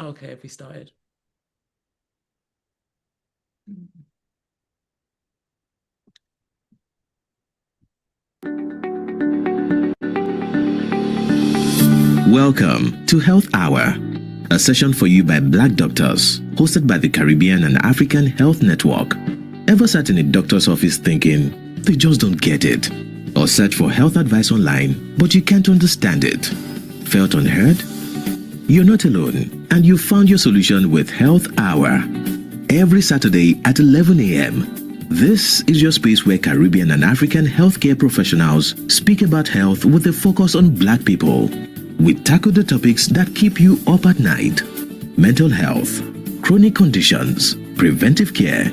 Okay, if we started. Welcome to Health Hour, a session for you by Black doctors, hosted by the Caribbean and African Health Network. Ever sat in a doctor's office thinking, they just don't get it? Or search for health advice online, but you can't understand it? Felt unheard? You're not alone, and you found your solution with Health Hour. Every Saturday at 11 a.m., this is your space where Caribbean and African healthcare professionals speak about health with a focus on Black people. We tackle the topics that keep you up at night: mental health, chronic conditions, preventive care,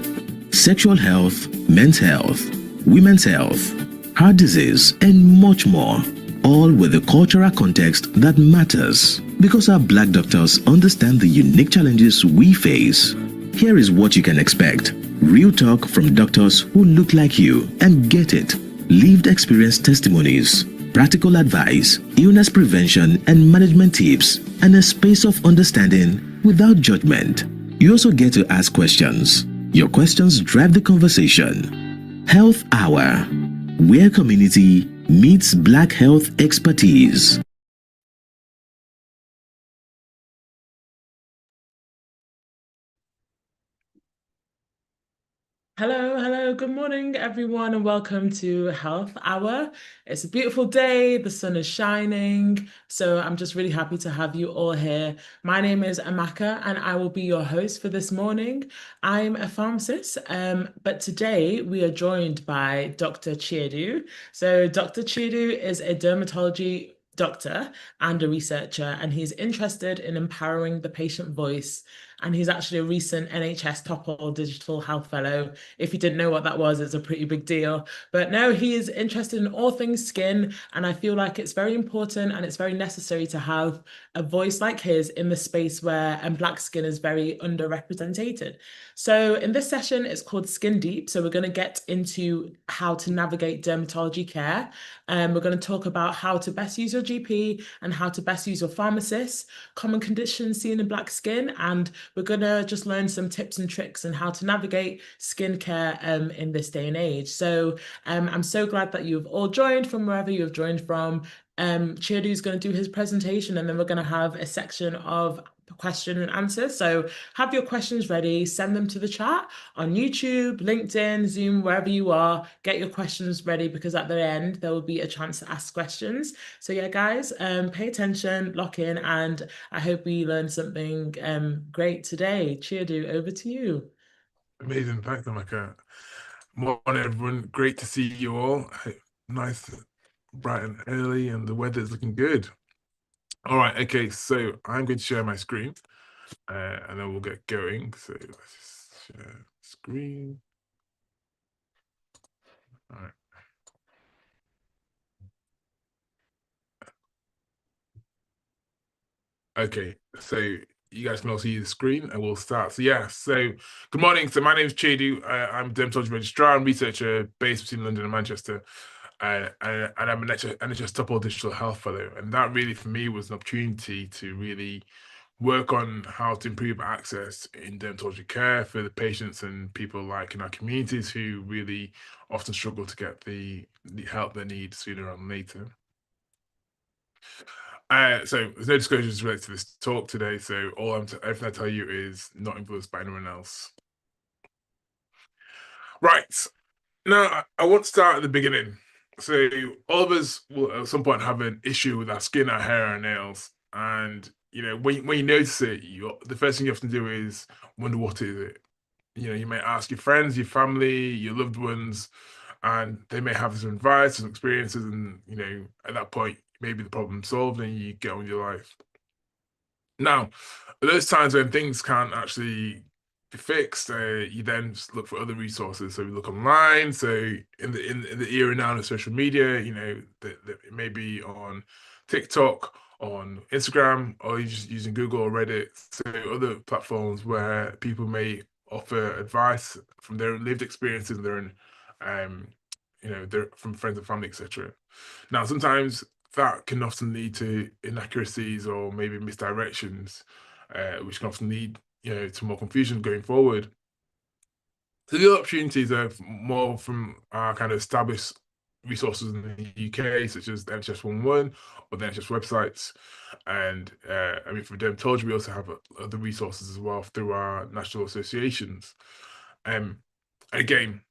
sexual health, men's health, women's health, heart disease, and much more. All with the cultural context that matters, because our Black doctors understand the unique challenges we face. Here is what you can expect: real talk from doctors who look like you and get it, lived experience testimonies, practical advice, illness prevention and management tips, and a space of understanding without judgment. You also get to ask questions. Your questions drive the conversation. Health Hour, where community meets Black health expertise. Hello, good morning, everyone, and welcome to Health Hour. It's a beautiful day, the sun is shining, so I'm just really happy to have you all here. My name is Amaka, and I will be your host for this morning. I'm a pharmacist, but today we are joined by Dr. Chiedu. So Dr. Chiedu is a dermatology doctor and a researcher, and he's interested in empowering the patient voice. And he's actually a recent NHS Top All Digital Health Fellow. If you didn't know what that was, it's a pretty big deal. But no, he is interested in all things skin, and I feel like it's very important and it's very necessary to have a voice like his in the space where Black skin is very underrepresented. So in this session, it's called Skin Deep. So we're going to get into how to navigate dermatology care. We're going to talk about how to best use your GP and how to best use your pharmacist, common conditions seen in Black skin, and we're going to just learn some tips and tricks on how to navigate skincare in this day and age. So I'm so glad that you've all joined from wherever you've joined from. Chiedu is going to do his presentation, and then we're going to have a section of question and answer. So have your questions ready, send them to the chat on YouTube, LinkedIn, Zoom, wherever you are. Get your questions ready, because at the end there will be a chance to ask questions. So yeah, guys, pay attention, lock in, and I hope we learned something great today. Chiedu, over to you. Amazing, thanks, Amaka. Morning, everyone. Great to see you all. Nice, bright and early, and the weather's looking good. All right, okay, so I'm going to share my screen, and then we'll get going. So let's just share screen. All right. Okay, so you guys can all see the screen, and we'll start. So yeah, so good morning. So my name is Chiedu. I'm a dermatology registrar and researcher based between London and Manchester. And I'm an NHS Top All Digital Health Fellow. And that really, for me, was an opportunity to really work on how to improve access in dermatology care for the patients and people like in our communities who really often struggle to get the help they need sooner rather than later. So there's no disclosures related to this talk today. So everything I tell you is not influenced by anyone else. Right. Now, I want to start at the beginning. So all of us will at some point have an issue with our skin, our hair, our nails. And, when you notice it, the first thing you have to do is wonder, what is it? You may ask your friends, your family, your loved ones, and they may have some advice, some experiences. And, at that point, maybe the problem's solved and you get on with your life. Now, at those times when things can't actually be fixed, you then just look for other resources. So we look online. So in the era now of social media, it may be on TikTok, on Instagram, or you're just using Google or Reddit. So other platforms where people may offer advice from their lived experiences and their own, from friends and family, etc. Now, sometimes that can often lead to inaccuracies or maybe misdirections. which can often lead, to more confusion going forward. So the other opportunities are more from our kind of established resources in the UK, such as the NHS 11 or the NHS websites. And I mean, for dermatology, we also have other resources as well through our national associations. Um, again,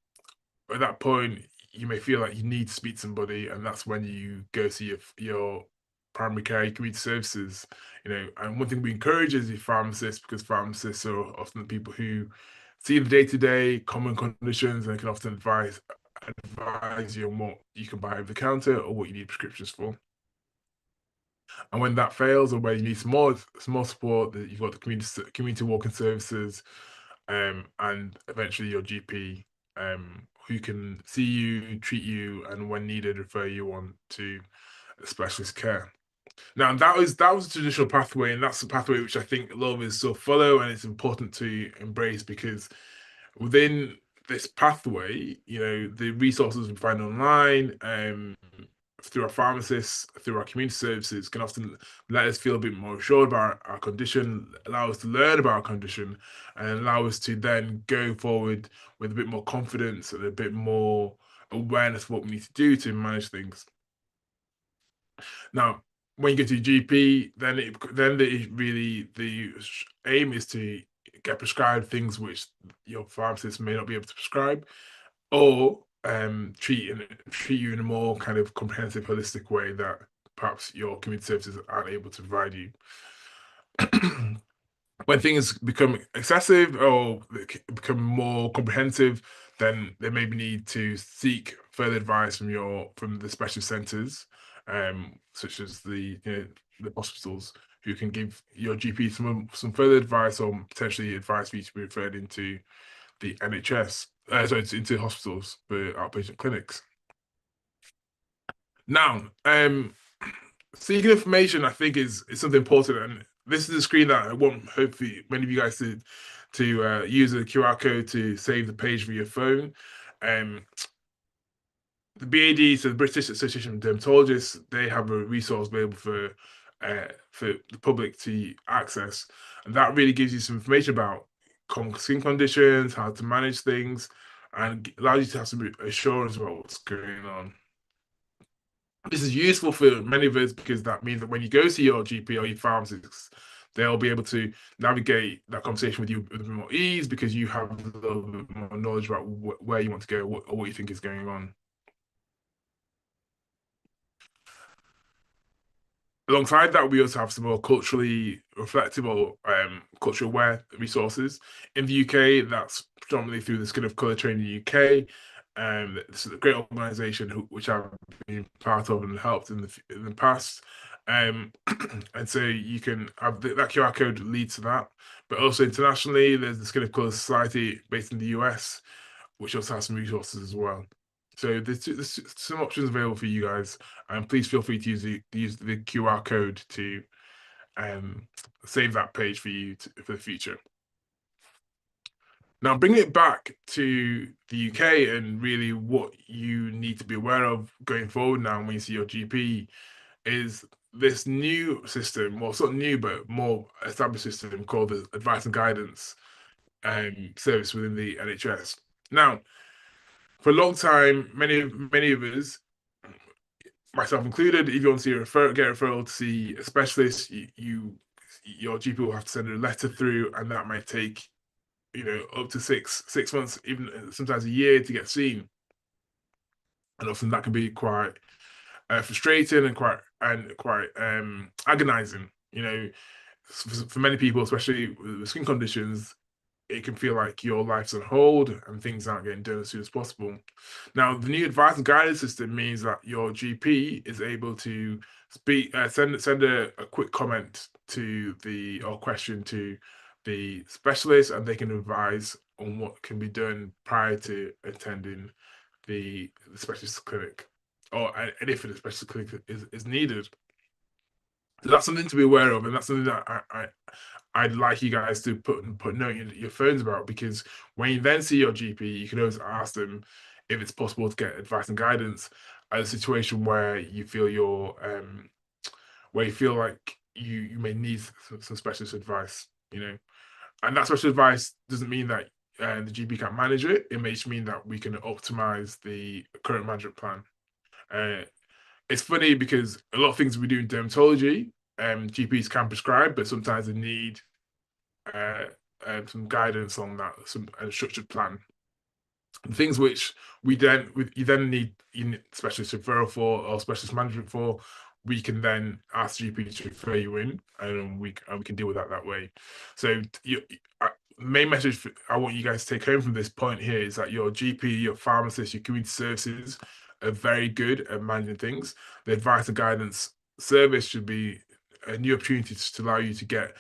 at that point, you may feel like you need to speak to somebody, and that's when you go see your primary care, your community services. And one thing we encourage is your pharmacists, because pharmacists are often the people who see the day-to-day common conditions and can often advise you on what you can buy over the counter or what you need prescriptions for. And when that fails, or where you need some more support, that you've got the community walking services, and eventually your GP, who can see you, treat you, and when needed, refer you on to specialist care. Now that was a traditional pathway, and that's the pathway which I think a lot of us still follow, and it's important to embrace because within this pathway, the resources we find online, through our pharmacists, through our community services, can often let us feel a bit more assured about our condition, allow us to learn about our condition, and allow us to then go forward with a bit more confidence and a bit more awareness of what we need to do to manage things. Now, when you go to your GP, the aim is to get prescribed things which your pharmacist may not be able to prescribe, or treat you in a more kind of comprehensive, holistic way that perhaps your community services aren't able to provide you. When things become excessive or become more comprehensive, then there may be need to seek further advice from the specialist centres, such as the hospitals, who can give your GP some further advice, or potentially advice for you to be referred into the NHS, sorry, into hospitals for outpatient clinics. Now, seeking information, I think, is something important, and this is a screen that I want hopefully many of you guys to use a QR code to save the page for your phone. The BAD, so the British Association of Dermatologists, they have a resource available for the public to access, and that really gives you some information about common skin conditions, how to manage things, and allows you to have some assurance about what's going on. This is useful for many of us because that means that when you go see your GP or your pharmacist, they'll be able to navigate that conversation with you with a bit more ease, because you have a little bit more knowledge about where you want to go, or what you think is going on. Alongside that, we also have some more culturally reflective or culturally aware resources. In the UK, that's predominantly through the Skin of Colour Training UK. This is a great organisation which I've been part of and helped in the past. And so you can have that QR code leads to that. But also internationally, there's the Skin of Colour Society based in the US, which also has some resources as well. So there's some options available for you guys, and please feel free to use the QR code to save that page for you for the future. Now, bringing it back to the UK and really what you need to be aware of going forward now when you see your GP is this new system, well, it's not new, but more established system called the Advice and Guidance service within the NHS. Now, for a long time, many of us, myself included, if you want to get a referral to see a specialist, your GP will have to send a letter through, and that might take up to six months, even sometimes a year, to get seen. And often that can be quite frustrating and quite agonizing. For many people, especially with skin conditions, it can feel like your life's on hold and things aren't getting done as soon as possible. Now, the new advice and guidance system means that your GP is able to send a quick comment or question to the specialist, and they can advise on what can be done prior to attending the specialist clinic, and if a specialist clinic is needed. So that's something to be aware of, and that's something that I'd like you guys to put note in your phones about, because when you then see your GP, you can always ask them if it's possible to get advice and guidance at a situation where you feel like you may need some specialist advice, and that special advice doesn't mean that the GP can't manage it. It may just mean that we can optimize the current management plan. Uh, it's funny because a lot of things we do in dermatology, GPs can prescribe, but sometimes they need uh, some guidance on that, some structured plan. And things which you then need specialist referral for or specialist management for, we can then ask GP to refer you in, and we can deal with that way. So main message I want you guys to take home from this point here is that your GP, your pharmacist, your community services are very good at managing things. The advice and guidance service should be a new opportunity to allow you to get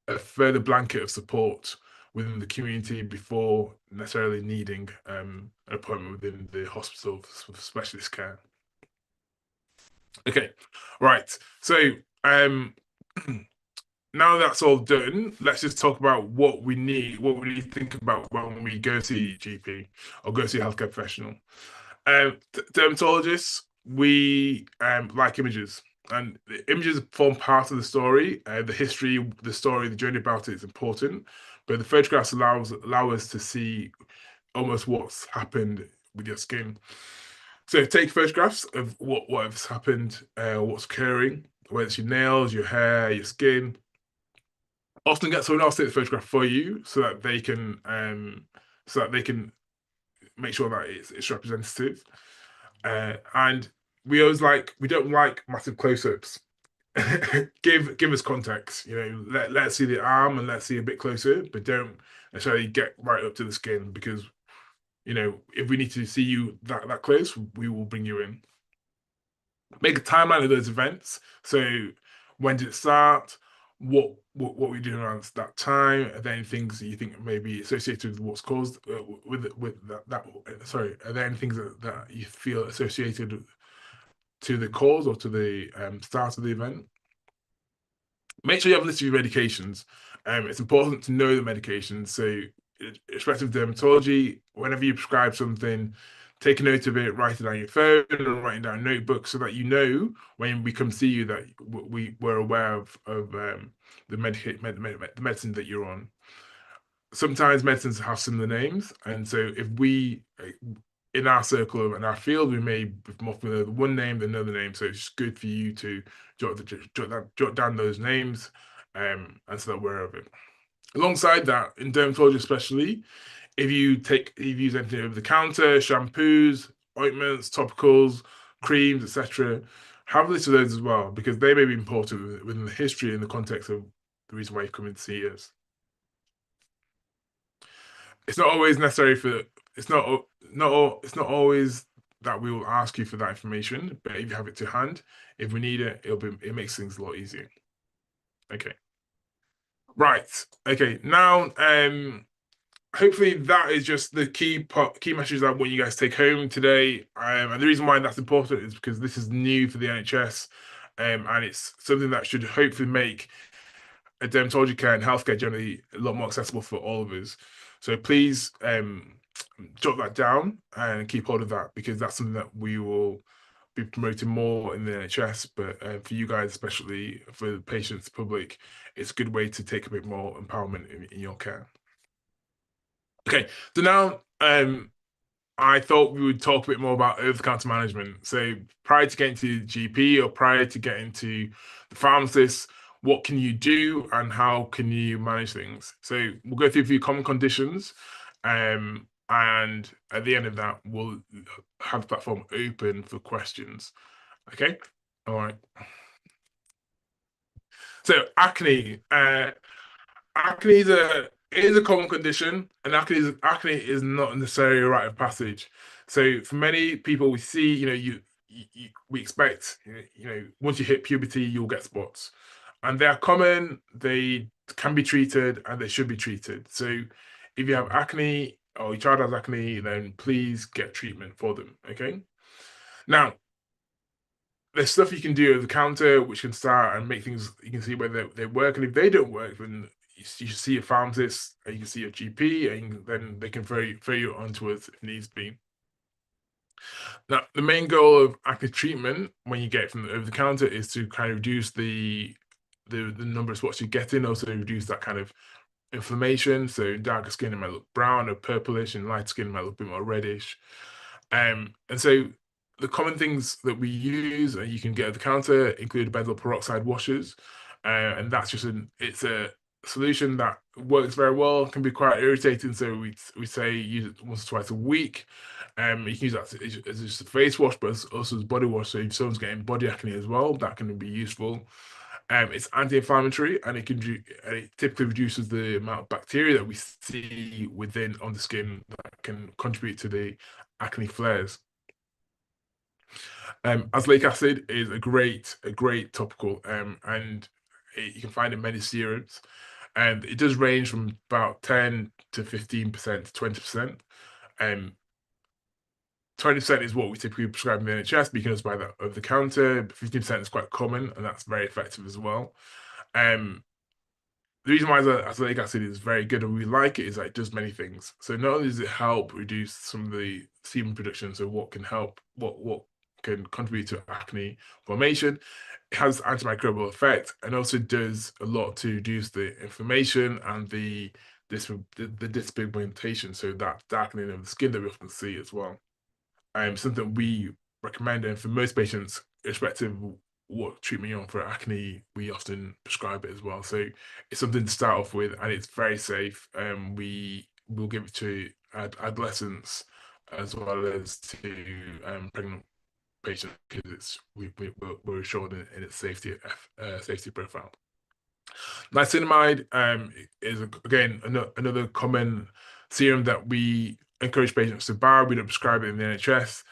a further blanket of support within the community before necessarily needing an appointment within the hospital for specialist care. Okay, right. So now that's all done, let's just talk about what we need to think about when we go see GP or go see a healthcare professional. Dermatologists, we like images, and the images form part of the story. The history, the story, the journey about it is important, but the photographs allow us to see almost what's happened with your skin. So take photographs of what has happened, what's occurring, whether it's your nails, your hair, your skin. Often get someone else to take the photograph for you so that they can make sure that it's representative. And we don't like massive close-ups. Give us context. Let's see the arm and let's see a bit closer, but don't necessarily get right up to the skin because if we need to see you that close, we will bring you in. Make a timeline of those events. So when did it start? What we doing around that time? Are there any things that you think may be associated with what's caused with that? Sorry, are there any things that you feel associated to the cause or to the start of the event? Make sure you have a list of your medications. It's important to know the medications. So, especially with dermatology, whenever you prescribe something, take a note of it, write it down your phone, or write it down a notebook, so that you know when we come see you that we're aware of the medicine that you're on. Sometimes medicines have similar names, and so if we in our circle and our field, we may be more familiar with one name than another name. So it's just good for you to jot down those names, and so that we're aware of it. Alongside that, in dermatology especially, if you use anything over the counter, shampoos, ointments, topicals, creams, etc., have a list of those as well because they may be important within the history and the context of the reason why you come in to see us. It's not always necessary for it's not always that we will ask you for that information, but if you have it to hand, if we need it, it makes things a lot easier. Okay. Right. Okay. Now, hopefully that is just the key message that I want you guys to take home today. And the reason why that's important is because this is new for the NHS, and it's something that should hopefully make dermatology care and healthcare generally a lot more accessible for all of us. So please jot that down and keep hold of that because that's something that we will be promoting more in the NHS. But for you guys, especially for the patients, public, it's a good way to take a bit more empowerment in your care. Okay, so now I thought we would talk a bit more about over-the-counter management. So prior to getting to the GP or prior to getting to the pharmacist, what can you do and how can you manage things? So we'll go through a few common conditions, and at the end of that, we'll have the platform open for questions. Okay, all right. So acne, acne is a common condition, and acne is not necessarily a rite of passage. So for many people, we see, we expect, once you hit puberty, you'll get spots, and they are common. They can be treated, and they should be treated. So if you have acne or your child has acne, then please get treatment for them. Okay. Now, there's stuff you can do over the counter which can start and make things you can see whether they work, and if they don't work, then you should see a pharmacist and you can see a GP, and then they can refer you onto us if needs be. Now, the main goal of acne treatment when you get it from over the counter is to kind of reduce the the number of spots you get in, also reduce that kind of inflammation. So darker skin it might look brown or purplish, and light skin might look a bit more reddish. And so the common things that we use and you can get at the counter include benzoyl peroxide washes, and that's just it's a solution that works very well. Can be quite irritating, so we say use it once or twice a week. You can use that as just a face wash, but also as body wash. So if someone's getting body acne as well, that can be useful. It's anti-inflammatory, and and it typically reduces the amount of bacteria that we see within on the skin that can contribute to the acne flares. Azelaic acid is a great topical, and you can find in many serums, and it does range from about 10 to 15% to 20%. Um, 20% is what we typically prescribe in the NHS, but you can also buy that over the counter. 15% is quite common, and that's very effective as well. Um, the reason why azelaic acid is very good and we like it is that it does many things. So not only does it help reduce some of the sebum production, so what can help, what can contribute to acne formation, it has antimicrobial effect and also does a lot to reduce the inflammation and the dyspigmentation, so that darkening of the skin that we often see as well. Something we recommend, and for most patients, irrespective of what treatment you're on for acne, we often prescribe it as well. So it's something to start off with, and it's very safe. We will give it to adolescents as well as to pregnant patients because we're assured in its safety profile. Niacinamide is again another common serum that we encourage patients to buy. We don't prescribe it in the NHS,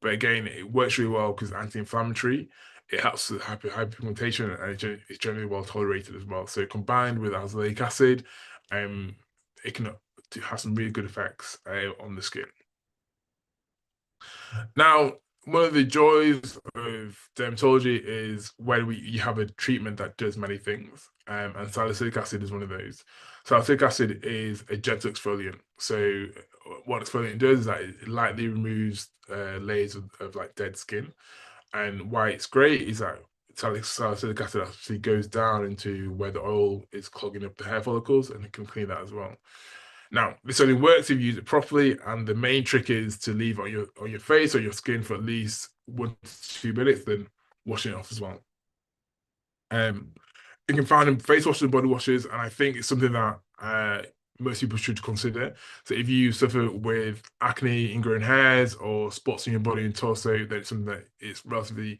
but again, it works really well because it's anti-inflammatory. It helps with hyperpigmentation and it's generally well tolerated as well. So combined with azelaic acid, it can have some really good effects on the skin. Now, one of the joys of dermatology is when you have a treatment that does many things, and salicylic acid is one of those. Salicylic acid is a gentle exfoliant. So what exfoliant does is that it lightly removes layers of like dead skin. And why it's great is that salicylic acid actually goes down into where the oil is clogging up the hair follicles and it can clean that as well. Now, this only works if you use it properly, and the main trick is to leave it on your face or your skin for at least 1 to 2 minutes, then washing it off as well. Um, you can find in face washes and body washes, and I think it's something that most people should consider. So if you suffer with acne, ingrown hairs, or spots in your body and torso, then it's something that is relatively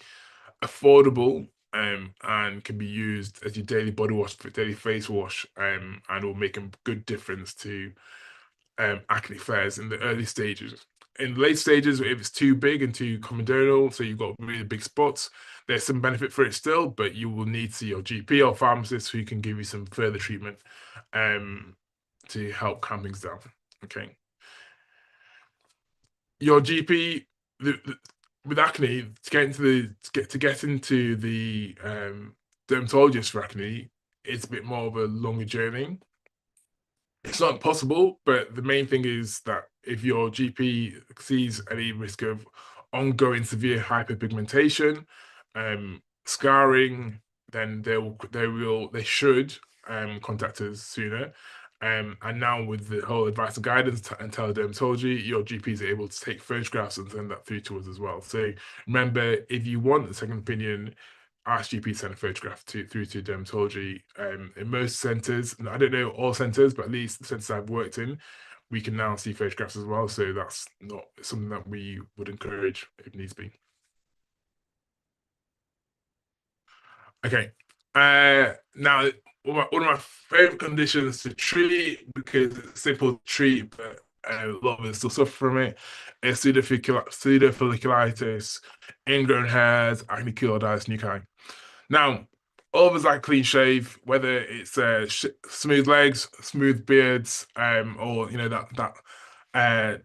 affordable and can be used as your daily body wash, daily face wash, and will make a good difference to acne flares in the early stages. In the late stages, if it's too big and too comedonal, so you've got really big spots, there's some benefit for it still, but you will need to see your GP or pharmacist who can give you some further treatment to help calm things down. Okay. Your GP, with acne, to get into the dermatologist for acne, it's a bit more of a longer journey. It's not impossible, but the main thing is that if your GP sees any risk of ongoing severe hyperpigmentation, scarring, then they should contact us sooner. And now with the whole advice and guidance and teledermatology, your GPs are able to take photographs and send that through to us as well. So remember, if you want a second opinion, ask GP to send a photograph through to dermatology. In most centres, I don't know all centres, but at least the centres I've worked in, we can now see photographs as well. So that's not something that we would encourage if needs be. Okay. Now one of my favorite conditions to treat because it's simple to treat, but a lot of us still suffer from it, is pseudofolliculitis, ingrown hairs, acne keloiditis nuchii. Now, all of us like clean shave, whether it's smooth legs, smooth beards, or that uh,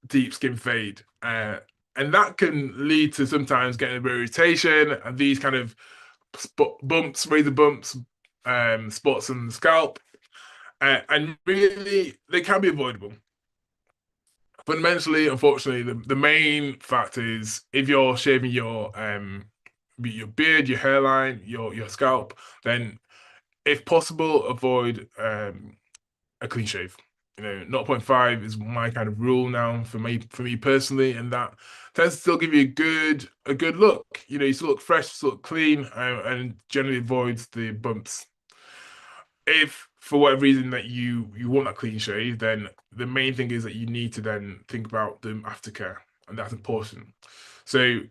deep skin fade, and that can lead to sometimes getting a bit of irritation and these kind of bumps, razor bumps, spots on the scalp, and really they can be avoidable. Fundamentally, unfortunately, the main fact is if you're shaving your be it your beard, your hairline, your scalp, then if possible, avoid a clean shave. You know, 0.5 is my kind of rule now for me personally, and that tends to still give you a good look. You know, you still look fresh, still look clean, and generally avoids the bumps. If for whatever reason that you want that clean shave, then the main thing is that you need to then think about the aftercare, and that's important. So,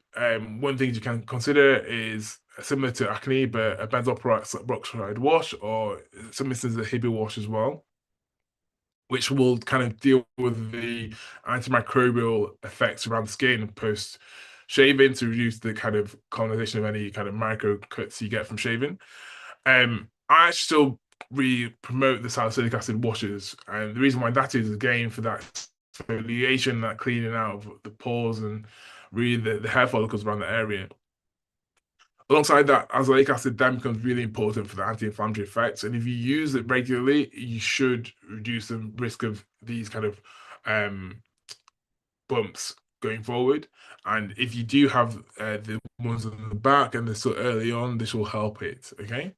one thing you can consider is similar to acne, but a benzoyl peroxide wash, or some instances a Hibia wash as well, which will kind of deal with the antimicrobial effects around the skin post shaving to reduce the kind of colonization of any kind of micro cuts you get from shaving. I actually still really promote the salicylic acid washes, and the reason why that is again for that exfoliation, that cleaning out of the pores and really the hair follicles around the area. Alongside that, azelaic acid then becomes really important for the anti-inflammatory effects, and if you use it regularly, you should reduce the risk of these kind of um, bumps going forward. And if you do have the ones on the back and they're so early on, this will help it. Okay.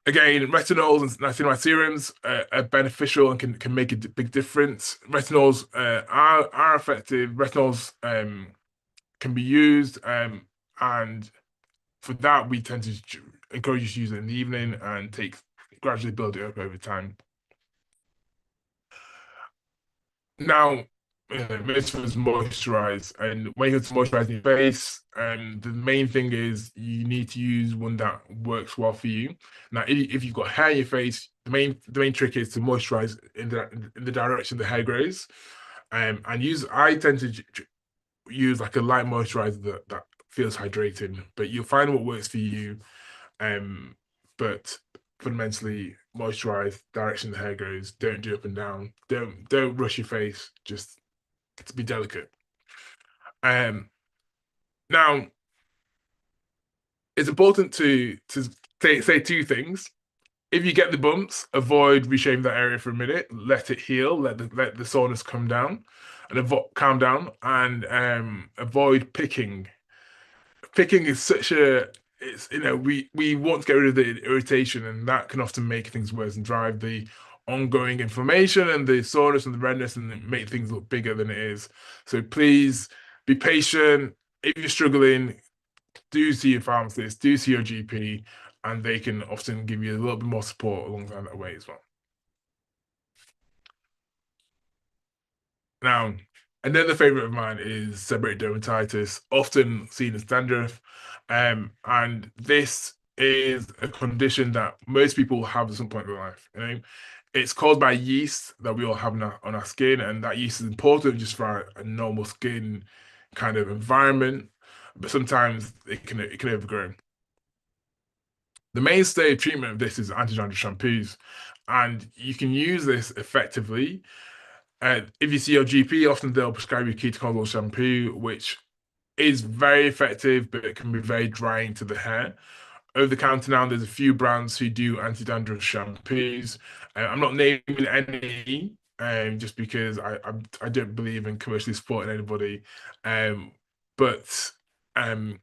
Again, retinols and niacinamide serums are beneficial and can make a big difference. Retinols are effective. Retinols can be used, and for that, we tend to encourage you to use it in the evening and gradually build it up over time. Now, most of us moisturize, and when you go to moisturize your face, the main thing is you need to use one that works well for you. Now, if you've got hair in your face, the main trick is to moisturize in the direction the hair grows. And I tend to use like a light moisturizer that feels hydrating, but you'll find what works for you. Um, but fundamentally, moisturize, direction the hair goes. Don't do up and down. Don't rush your face. Just to be delicate. Um, Now it's important to say two things. If you get the bumps, avoid reshaving that area for a minute. Let it heal. Let the soreness calm down, and avoid picking. Picking is such a it's we want to get rid of the irritation, and that can often make things worse and drive the ongoing inflammation and the soreness and the redness and make things look bigger than it is. So please be patient. If you're struggling, do see your pharmacist, do see your GP, and they can often give you a little bit more support along that way as well. Now, another favorite of mine is seborrheic dermatitis, often seen as dandruff. And this is a condition that most people have at some point in their life. It's caused by yeast that we all have on our skin, and that yeast is important just for a normal skin kind of environment, but sometimes it can overgrow. The mainstay of treatment of this is anti-dandruff shampoos, and you can use this effectively. If you see your GP, often they'll prescribe you ketoconazole shampoo, which is very effective, but it can be very drying to the hair. Over the counter now, there's a few brands who do anti-dandruff shampoos. I'm not naming any, just because I don't believe in commercially supporting anybody. But um,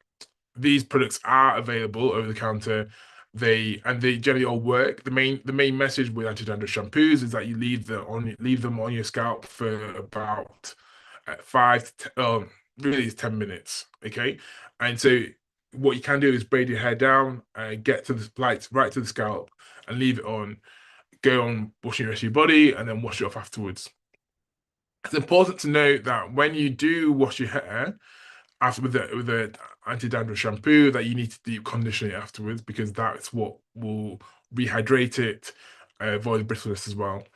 these products are available over the counter. They generally all work. The main message with anti-dandruff shampoos is that you leave them on your scalp for about 5 to 10, really it's 10 minutes. Okay. And so what you can do is braid your hair down, get to the light right to the scalp and leave it on. Go on washing the rest of your body and then wash it off afterwards. It's important to note that when you do wash your hair, after with the anti-dandruff shampoo, that you need to deep condition it afterwards, because that's what will rehydrate it, avoid brittleness as well.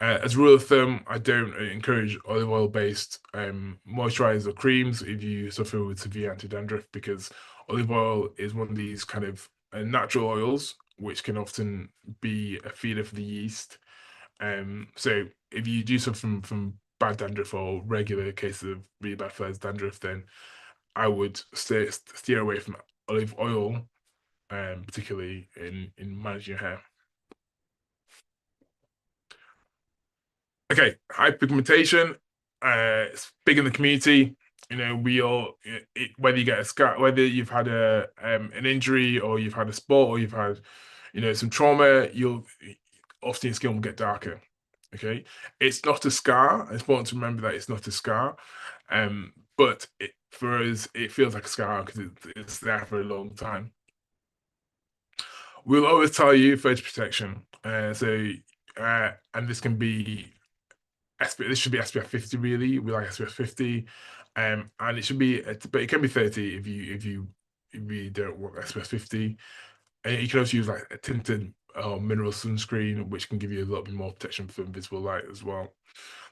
As a rule of thumb, I don't encourage olive oil based moisturizers or creams if you suffer with severe anti-dandruff, because olive oil is one of these kind of natural oils which can often be a feeder for the yeast. So if you do suffer from bad dandruff or regular cases of really bad flares dandruff, then I would steer away from olive oil, particularly in managing your hair. Okay, hyperpigmentation. It's big in the community. We all, whether you get a scar, whether you've had an injury or you've had a sport or you've had, some trauma, you'll often your skin will get darker. Okay, it's not a scar. It's important to remember that it's not a scar, but for us, it feels like a scar because it's there for a long time. We'll always tell you photo protection. And this can be this should be SPF 50 really. We like SPF 50, and it should be, but it can be 30 if you don't want SPF 50. And you can also use like a tinted mineral sunscreen, which can give you a little bit more protection from visible light as well.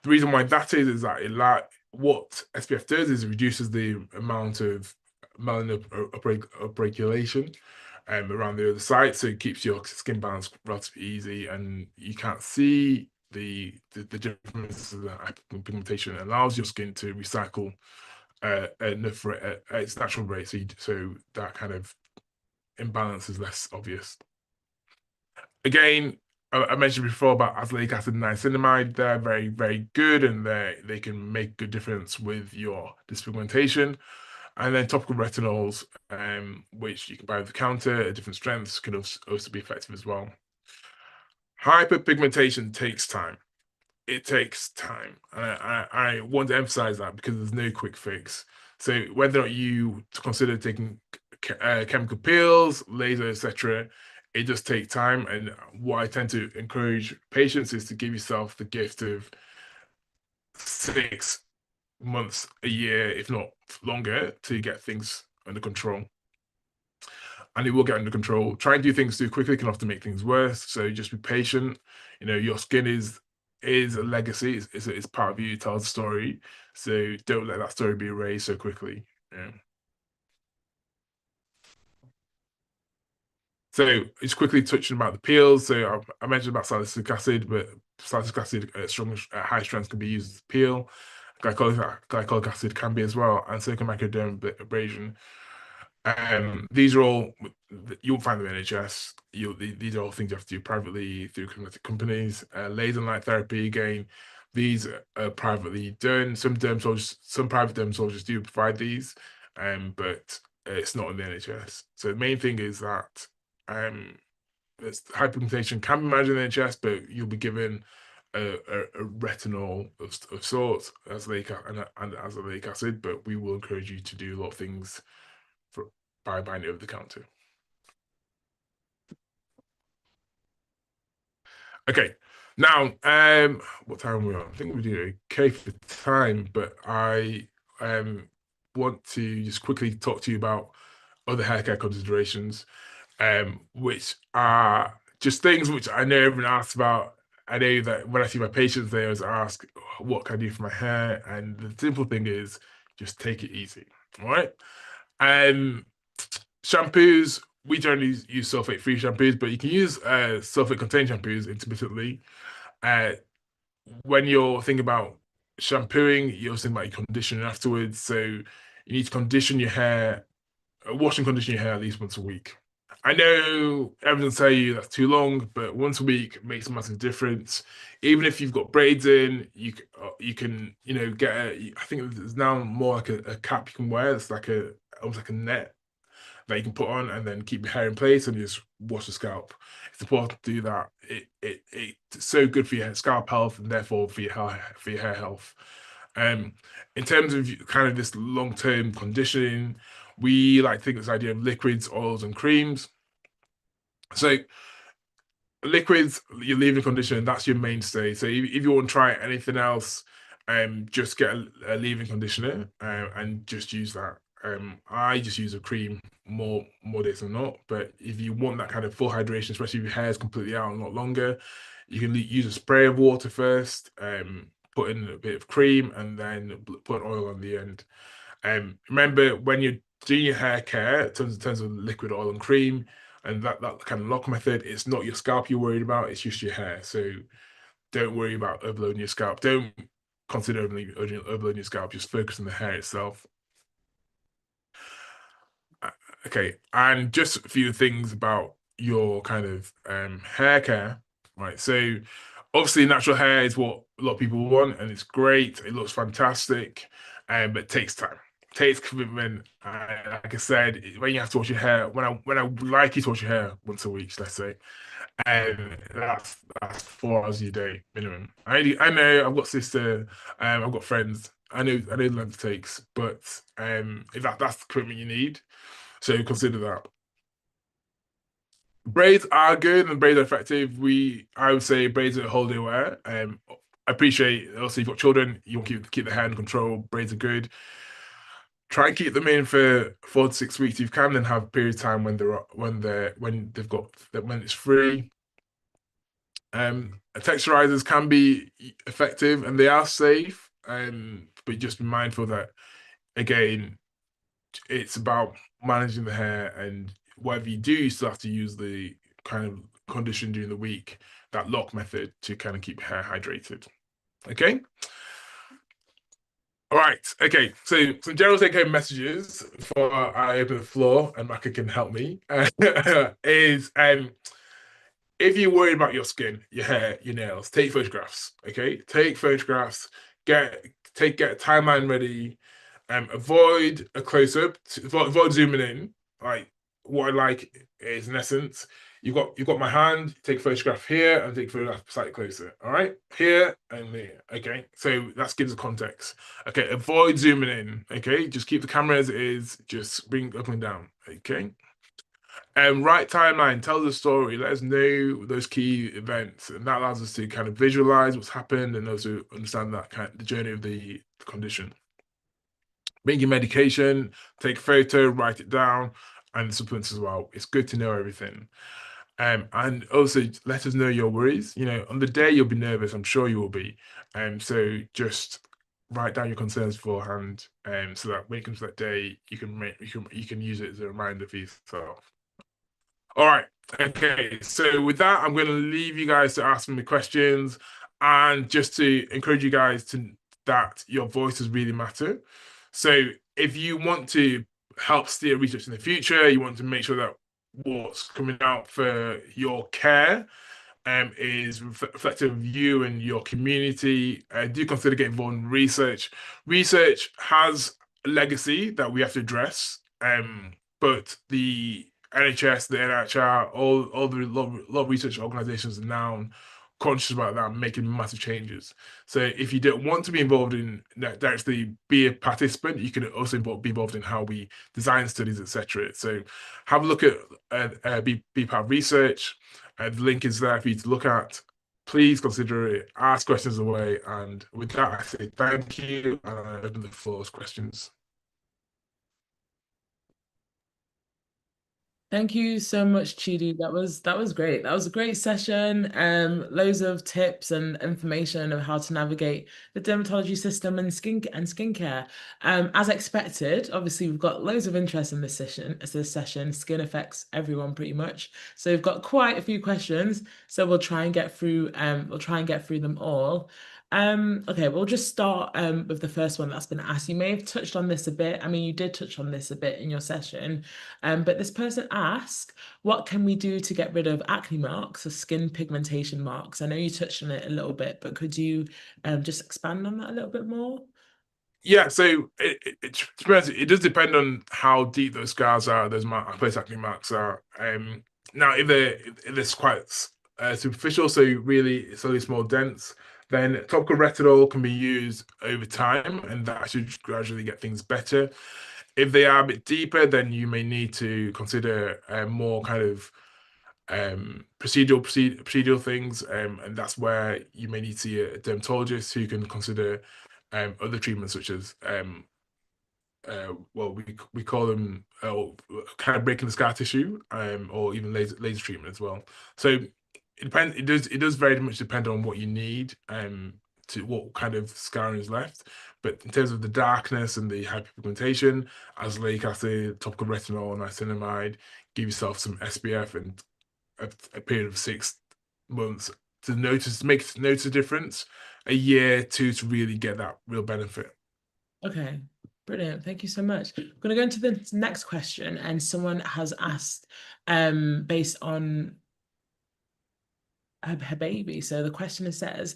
The reason why that is that what SPF does is it reduces the amount of melanin upregulation around the other side, so it keeps your skin balance relatively easy, and you can't see the differences of the hyperpigmentation. It allows your skin to recycle enough at its natural rate, so that kind of imbalance is less obvious. Again, I mentioned before about azelaic acid and niacinamide. They're very, very good, and they can make good difference with your dyspigmentation. And then topical retinols, which you can buy at the counter at different strengths, can also be effective as well. Hyperpigmentation takes time. It takes time. And I want to emphasize that because there's no quick fix. So whether or not you consider taking chemical peels, laser, etc., it does take time. And what I tend to encourage patients is to give yourself the gift of 6 months, a year, if not longer, to get things under control. And it will get under control. Trying to do things too quickly can often make things worse. So just be patient. Your skin is a legacy. It's part of you. It tells a story. So don't let that story be erased so quickly. Yeah. So just quickly touching about the peels. So I mentioned about salicylic acid, but salicylic acid at high strength can be used as a peel. Glycolic acid can be as well, and so can microdermabrasion. These are all, you won't find them in NHS. These are all things you have to do privately through cosmetic companies. Laser and light therapy, again, these are privately done. Some private dermatologists do provide these, but it's not in the NHS. So the main thing is that hyperpigmentation can be managed in the NHS, but you'll be given a retinol of sorts, azelaic and azelaic acid, but we will encourage you to do a lot of things by buying it over the counter. Okay, now, what time are we on? I think we're doing okay for time, but I want to just quickly talk to you about other hair care considerations, which are just things which I know everyone asks about. I know that when I see my patients, they always ask, what can I do for my hair? And the simple thing is just take it easy, all right? Shampoos, we generally use sulfate-free shampoos, but you can use sulfate-contained shampoos intermittently. Uh, when you're thinking about shampooing, you're also thinking about your conditioning afterwards. So you need to condition your hair, wash and condition your hair at least once a week. I know everyone tell you that's too long, but once a week makes a massive difference. Even if you've got braids in, you can get I think there's now more like a cap you can wear. It's like almost like a net that you can put on and then keep your hair in place and just wash the scalp. It's important to do that. It's so good for your scalp health and therefore for your hair health. In terms of kind of this long-term conditioning, we like to think this idea of liquids, oils, and creams. So liquids, your leave-in conditioner, that's your mainstay. So if you want to try anything else, just get a leave-in conditioner and just use that. I just use a cream more days than not. But if you want that kind of full hydration, especially if your hair is completely out and not longer, you can use a spray of water first, put in a bit of cream, and then put oil on the end. Remember, when you're doing your hair care, in terms of liquid, oil, and cream, and that kind of lock method, it's not your scalp you're worried about, it's just your hair. So don't worry about overloading your scalp. Don't consider overloading your scalp. Just focus on the hair itself. Okay, and just a few things about your kind of hair care, right? So obviously natural hair is what a lot of people want, and it's great. It looks fantastic. but it takes time. Takes commitment. Like I said, when you have to wash your hair, when I like you to wash your hair once a week, let's say, and that's 4 hours a day minimum. I know I've got sister, I've got friends. I know the length it takes, but if that's the commitment you need, so consider that. Braids are good and braids are effective. I would say braids are holiday wear. I appreciate also you've got children, you want to keep the hair in control. Braids are good. Try and keep them in for 4 to 6 weeks if you can, then have a period of time when they've got when it's free. Texturizers can be effective and they are safe. But just be mindful that again, it's about managing the hair and whatever you do, you still have to use the kind of condition during the week, that lock method to kind of keep hair hydrated. Okay. All right. Okay. So some general take-home messages before I open the floor and Maka can help me is if you're worried about your skin, your hair, your nails, take photographs. Okay, take photographs. Get a timeline ready. Avoid a close up. Avoid zooming in. Like what I like is in essence, you've got my hand. Take a photograph here and take a photograph slightly closer. All right, here and there. Okay, so that gives a context. Okay, avoid zooming in. Okay, just keep the camera as it is. Just bring up and down. Okay. Right timeline, tell the story, let us know those key events, and that allows us to kind of visualize what's happened and also understand that kind of the journey of the condition. Bring your medication, take a photo, write it down, and the supplements as well. It's good to know everything. And also let us know your worries. You know, on the day you'll be nervous, I'm sure you will be. So just write down your concerns beforehand, so that when it comes to that day, you can use it as a reminder for yourself. All right. Okay. So with that, I'm going to leave you guys to ask me questions and just to encourage you guys to that your voices really matter. So if you want to help steer research in the future, you want to make sure that what's coming out for your care is reflective of you and your community. Do consider getting involved in research. Research has a legacy that we have to address, but the NHS, the NHR, all the lot of research organizations are now conscious about that and making massive changes. So if you don't want to be involved in that, actually be a participant, you can also be involved in how we design studies, etc. So have a look at be part of research. The link is there for you to look at. Please consider it, ask questions away. And with that, I say thank you and I open the floor to questions. Thank you so much, Chiedu. That was great. That was a great session. Loads of tips and information of how to navigate the dermatology system and skincare. As expected, obviously we've got loads of interest in this session. As this session, skin affects everyone pretty much. So we've got quite a few questions. So we'll try and get through. We'll try and get through them all. Okay, we'll just start with the first one that's been asked. You may have touched on this a bit. I mean, you did touch on this a bit in your session. But this person asked, what can we do to get rid of acne marks or skin pigmentation marks? I know you touched on it a little bit, but could you just expand on that a little bit more? Yeah, so to be honest, it does depend on how deep those scars are, those post acne marks are. Now, if they're quite superficial, so really it's only small dents, then topical retinol can be used over time, and that should gradually get things better. If they are a bit deeper, then you may need to consider more kind of procedural things, and that's where you may need to see a dermatologist who can consider other treatments such as well, we call them kind of breaking the scar tissue, or even laser treatment as well. So it depends. It does very much depend on what you need, to what kind of scarring is left. But in terms of the darkness and the hyperpigmentation, azelaic acid, topical retinol, niacinamide, give yourself some SPF and a period of 6 months to notice a difference. A year, two to really get that real benefit. Okay, brilliant. Thank you so much. I'm going to go into the next question, and someone has asked, based on her baby. So the question says,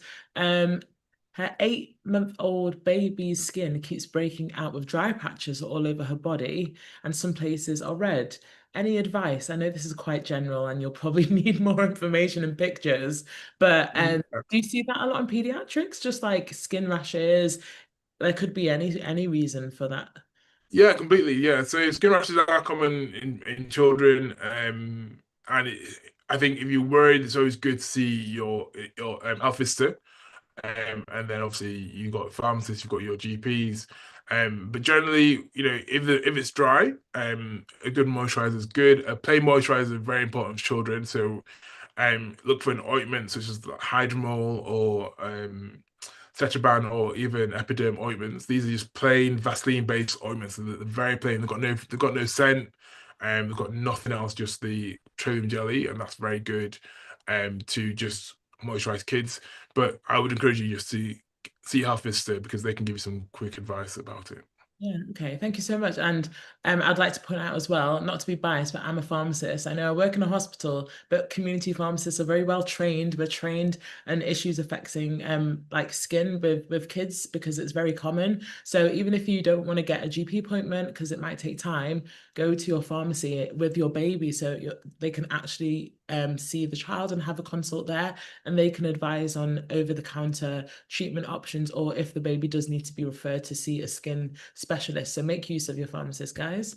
Her 8-month-old baby's skin keeps breaking out with dry patches all over her body, and some places are red. Any advice? I know this is quite general and you'll probably need more information and pictures, but do you see that a lot in pediatrics? Just like skin rashes, there could be any reason for that. Yeah, completely. Yeah. So skin rashes are common in children, and I think if you're worried, it's always good to see your health visitor. And then obviously you've got pharmacists, you've got your GPs. But generally, if it's dry, a good moisturizer is good. A plain moisturizer is very important for children. So look for an ointment such as like Hydromol or Cetraban or even Epiderm ointments. These are just plain Vaseline-based ointments. They're very plain. They've got no scent. They've got nothing else, just the petroleum jelly, and that's very good to just moisturize kids. But I would encourage you just to see a health visitor because they can give you some quick advice about it. Yeah, okay. Thank you so much. And I'd like to point out as well, not to be biased, but I'm a pharmacist. I know I work in a hospital, but community pharmacists are very well trained. We're trained in issues affecting like skin with kids because it's very common. So even if you don't want to get a GP appointment because it might take time, go to your pharmacy with your baby so they can actually see the child and have a consult there, and they can advise on over-the-counter treatment options, or if the baby does need to be referred to see a skin specialist. So make use of your pharmacist, guys.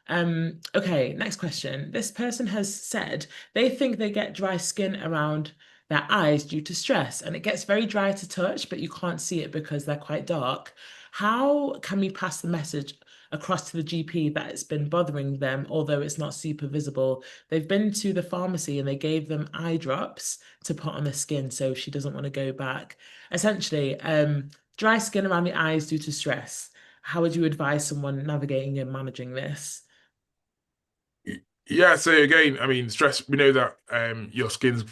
Okay, next question. This person has said they think they get dry skin around their eyes due to stress, and it gets very dry to touch, but you can't see it because they're quite dark. How can we pass the message across to the GP that it's been bothering them, although it's not super visible? They've been to the pharmacy and they gave them eye drops to put on the skin, so she doesn't want to go back. Essentially, dry skin around the eyes due to stress. How would you advise someone navigating and managing this? Yeah, so again, I mean, stress. We know that your skin's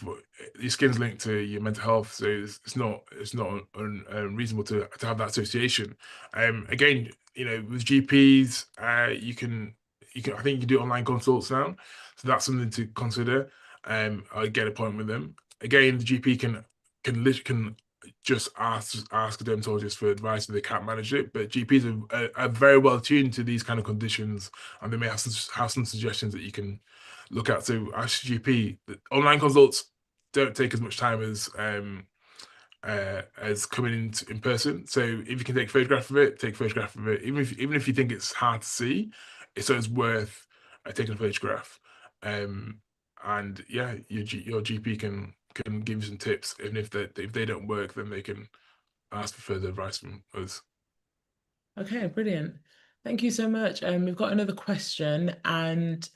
linked to your mental health, so it's not unreasonable to have that association. Again, with GPs, you can I think you can do online consults now, so that's something to consider. I get a appointment with them. Again, the GP can just ask a dermatologist for advice if they can't manage it, but GPs are very well tuned to these kind of conditions and they may have some suggestions that you can look at. So ask your GP. The online consults don't take as much time as coming in person. So if you can take a photograph of it, take a photograph of it. Even if you think it's hard to see, it's worth taking a photograph. Um, and yeah, your GP can give you some tips. Even if they don't work, then they can ask for further advice from us. Okay, brilliant. Thank you so much. We've got another question, and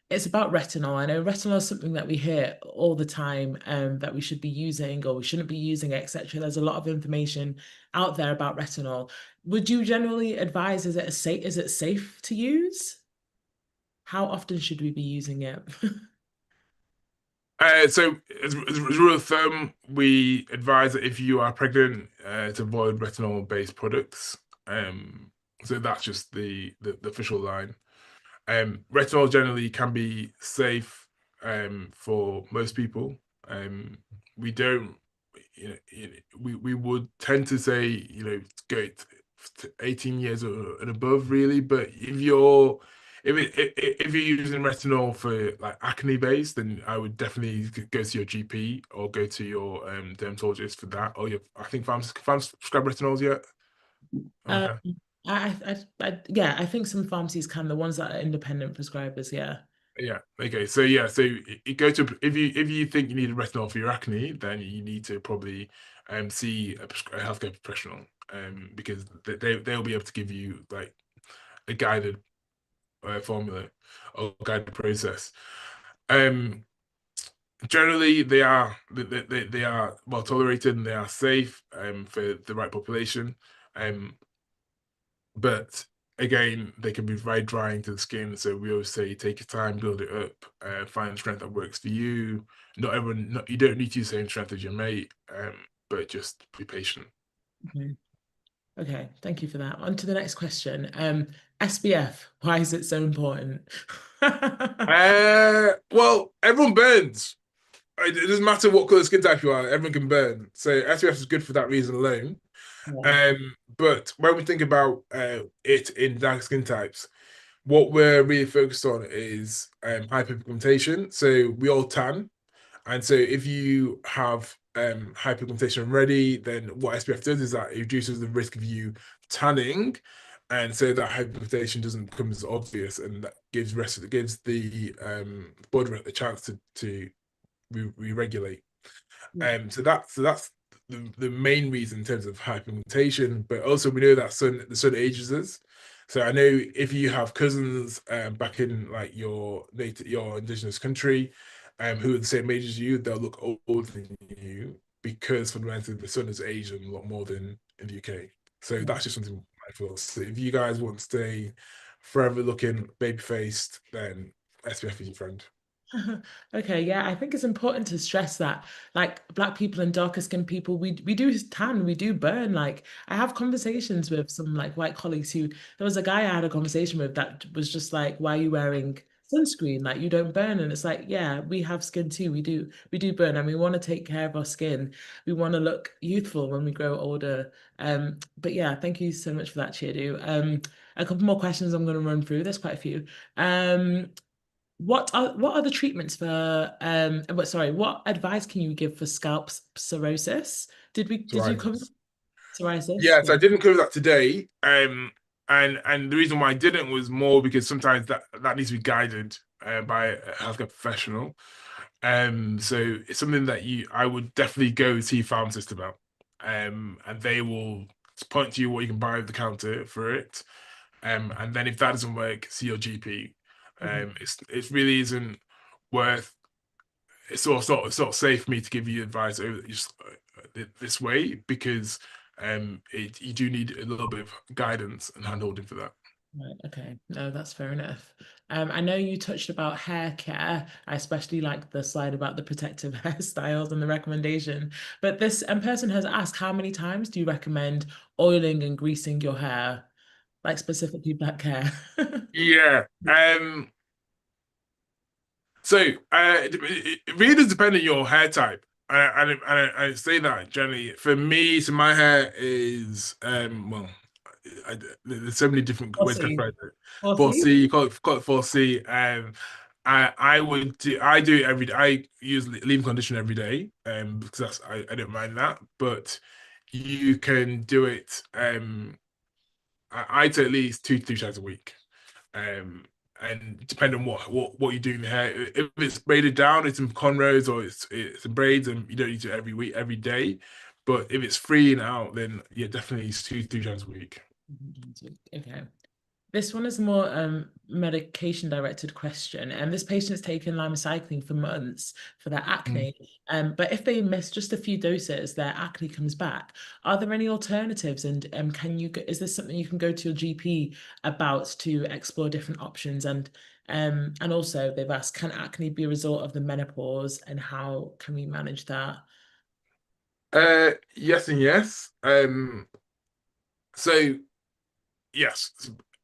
it's about retinol. I know retinol is something that we hear all the time, that we should be using or we shouldn't be using, etc. There's a lot of information out there about retinol. Would you generally advise, is it safe to use? How often should we be using it? So, as a rule of thumb, we advise that if you are pregnant, to avoid retinol-based products. So that's just the official line. Retinol generally can be safe for most people. Um, we don't, we would tend to say, go to 18 years and above, really. But if you're using retinol for like acne base, then I would definitely go to your GP or go to your dermatologist for that. Or I think pharmacists prescribe retinols yet. Um, Okay. yeah, I think some pharmacies can, the ones that are independent prescribers, yeah. Yeah. Okay. So yeah. So it go to if you think you need a retinol for your acne, then you need to probably see a healthcare professional because they'll be able to give you like a guided formula or guided process. Um, Generally they are well tolerated and they are safe for the right population. Um, But again, they can be very drying to the skin. So we always say take your time, build it up, find the strength that works for you. Not everyone, not, you don't need to use the same strength as your mate, but just be patient. Okay. Okay, thank you for that. On to the next question. SPF, why is it so important? Well, everyone burns. it doesn't matter what color skin type you are, everyone can burn. So SPF is good for that reason alone. Yeah. But when we think about it in dark skin types, what we're really focused on is hyperpigmentation. So we all tan, and so if you have hyperpigmentation already, then what SPF does is that it reduces the risk of you tanning, and so that hyperpigmentation doesn't become as obvious, and that gives the body the chance to re-regulate. Yeah. So that's the main reason in terms of hyperpigmentation, but also we know that the sun ages us. So I know if you have cousins back in like your indigenous country, who are the same age as you, they'll look older than you because fundamentally the sun has aged them a lot more than in the UK. So that's just something I feel. So if you guys want to stay forever looking baby faced, then SPF is your friend. Okay, yeah, I think it's important to stress that, like black people and darker skinned people, we do tan, we do burn. Like I have conversations with some like white colleagues who there was a guy I had a conversation with that was just like, why are you wearing sunscreen? Like you don't burn. And it's like, yeah, we have skin too. We do burn and we want to take care of our skin. We want to look youthful when we grow older. But yeah, thank you so much for that, Chiedu. A couple more questions I'm gonna run through. There's quite a few. What are the treatments for what advice can you give for scalp cirrhosis? Did you cover Psoriasis. psoriasis? Yes, Yeah. I didn't cover that today. And the reason why I didn't was more because sometimes that needs to be guided by a healthcare professional. So it's something that you I would definitely go see a pharmacist about. And they will point to you what you can buy at the counter for it. And then if that doesn't work, see your GP. Okay. It really isn't worth it's sort of safe for me to give you advice over just this way because you do need a little bit of guidance and handholding for that. Right, okay. No, that's fair enough. I know you touched about hair care. I especially like the slide about the protective hairstyles and the recommendation. But this person has asked, how many times do you recommend oiling and greasing your hair? Like specifically black hair. Yeah. So it really does depend on your hair type. I say that generally for me, so my hair is well, there's so many different We'll ways to see. categorize it. We'll see. 4C, call it 4C. I do it every day. I use leave-in conditioner every day, because I don't mind that. But you can do it I do at least 2 to 3 times a week. Um, and depending on what you do in the hair, if it's braided down, it's in cornrows or it's in braids, and you don't need to every week, every day. But if it's free and out, then yeah, definitely it's 2 to 3 times a week. Okay. This one is a more medication directed question. And this patient's taken limecycline for months for their Mm. acne. But if they miss just a few doses, their acne comes back. Are there any alternatives? And is this something you can go to your GP about to explore different options? And also they've asked, can acne be a result of the menopause and how can we manage that? Yes and yes. So yes,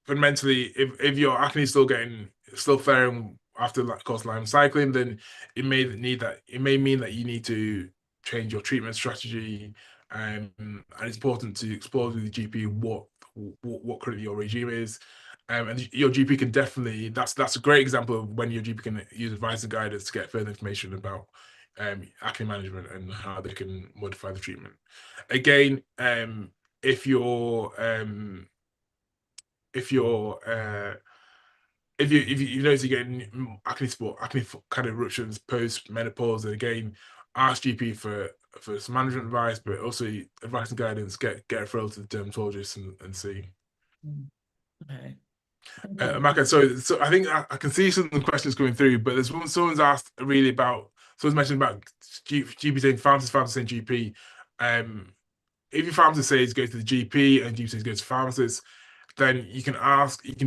fundamentally, if your acne is still flaring after like course Lyme cycling, then it may mean that you need to change your treatment strategy. And it's important to explore with the GP what currently your regime is. And your GP can definitely that's a great example of when your GP can use advice and guidance to get further information about acne management and how they can modify the treatment. Again, if you're if you're if you notice you're getting acne kind of eruptions post menopause, and again, ask GP for some management advice, but also advice and guidance. Get a referral to the dermatologist and see. Mm, okay. Okay. Amaka, so I think I can see some of the questions coming through, but there's one someone's asked really about someone's mentioned about GP saying pharmacist saying GP. Um, if your pharmacist says go to the GP and GP says go to pharmacist, then you can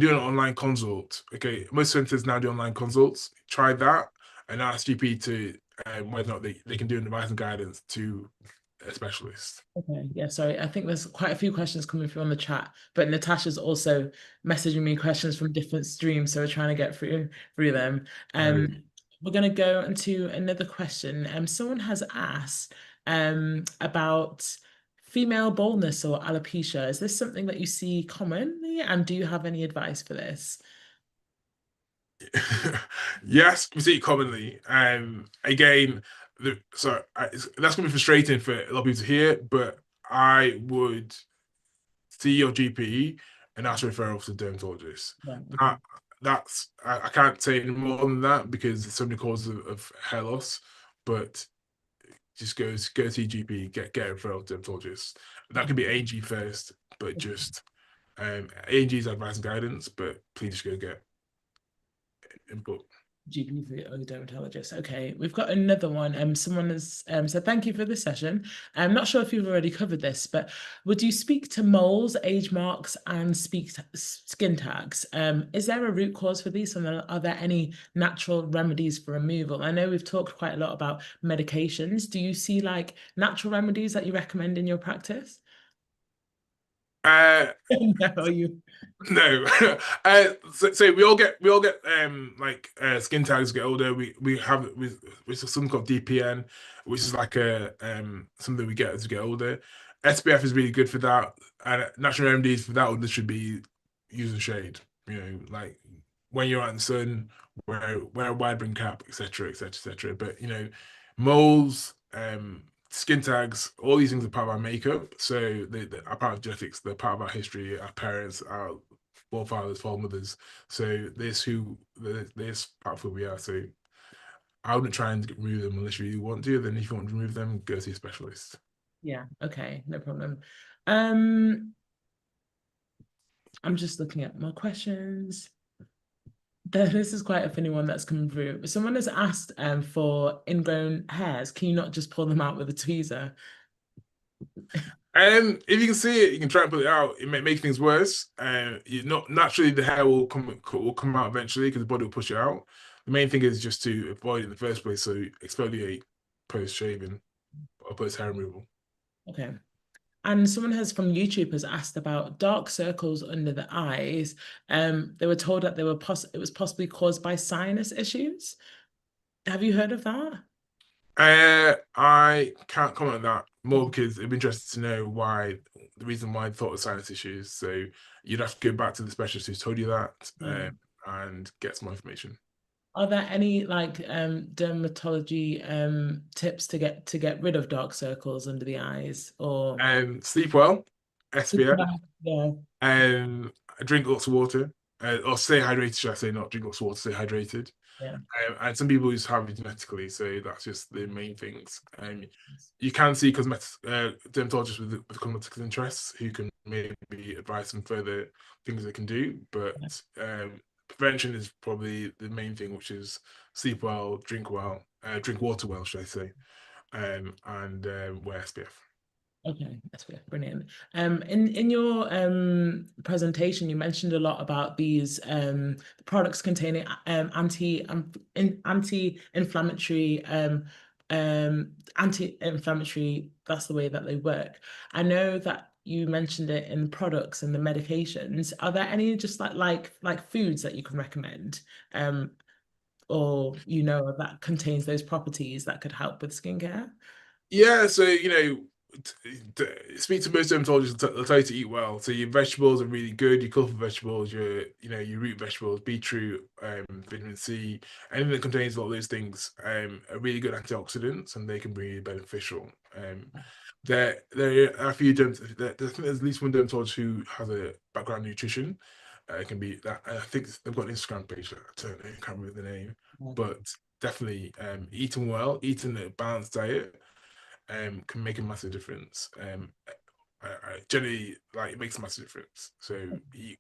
do an online consult. Okay, most centers now do online consults. Try that and ask GP to whether or not they can do an advice and guidance to a specialist. Okay, yeah, sorry. I think there's quite a few questions coming through on the chat, but Natasha's also messaging me questions from different streams, so we're trying to get through them. Oh, Um, really? we're going to go into another question. Someone has asked about female baldness or alopecia. Is this something that you see commonly, and do you have any advice for this? Yes, we see it commonly. Again, that's gonna be frustrating for a lot of people to hear, but I would see your GP and ask for referral to a dermatologist. Yeah, okay. That, I can't say any more than that because there's so many causes of hair loss, but just go to your GP, get a referral to a dermatologist. That could be AG first, but just AG's advice and guidance, but please just go get input. GP for your dermatologist. Okay, we've got another one. Someone has said thank you for this session. I'm not sure if you've already covered this, but would you speak to moles, age marks, and speak to skin tags? Is there a root cause for these, and are there any natural remedies for removal? I know we've talked quite a lot about medications. Do you see like natural remedies that you recommend in your practice? Uh, No, you. No. So we all get like skin tags get older. We have with something called DPN, which is like a something we get as we get older. SPF is really good for that, and natural remedies for that one should be using shade. You know, like when you're out in the sun, wear a wide brim cap, etc., etc., etc. But moles, skin tags, all these things are part of our makeup. So they are part of genetics. They're part of our history, our parents, our forefathers, foremothers. So this part of who we are. So I wouldn't try and remove them unless you really want to. Then if you want to remove them, go see a specialist. Yeah, okay, no problem. Um, I'm just looking at my questions. This is quite a funny one that's coming through. Someone has asked for ingrown hairs. Can you not just pull them out with a tweezer? If you can see it, you can try and pull it out. It may make things worse. You not naturally the hair will come out eventually because the body will push it out. The main thing is just to avoid it in the first place. So exfoliate post shaving or post hair removal. Okay. And someone has from YouTube has asked about dark circles under the eyes. They were told that it was possibly caused by sinus issues. Have you heard of that? I can't comment on that more because it'd be interesting to know why the reason why I thought of sinus issues. So you'd have to go back to the specialist who's told you that Yeah. and get some more information. Are there any like dermatology tips to get rid of dark circles under the eyes or Sleep well, SPF, yeah, and drink lots of water, or stay hydrated. Should I say not drink lots of water, stay hydrated. yeah. And some people just have it genetically, so that's just the main things. You can see cosmetic dermatologists with cosmetic interests who can maybe advise some further things they can do, but prevention is probably the main thing, which is sleep well, drink water well, should I say, and wear SPF. Okay, that's good. Brilliant. In your presentation, you mentioned a lot about these products containing anti-inflammatory anti-inflammatory. That's the way that they work. I know that you mentioned it in the products and the medications. Are there any just like foods that you can recommend, or that contains those properties that could help with skincare? Yeah, so speak to most dermatologists. They'll tell you to eat well. So your vegetables are really good. Your colorful vegetables, your root vegetables, beetroot, vitamin C, anything that contains a lot of those things, are really good antioxidants, and they can be really beneficial. There are a few I think there's at least one dermatologist who has a background in nutrition. It can be that I think they've got an Instagram page. I don't know, I can't remember the name, but definitely eating well, eating a balanced diet can make a massive difference. Generally, like it makes a massive difference. So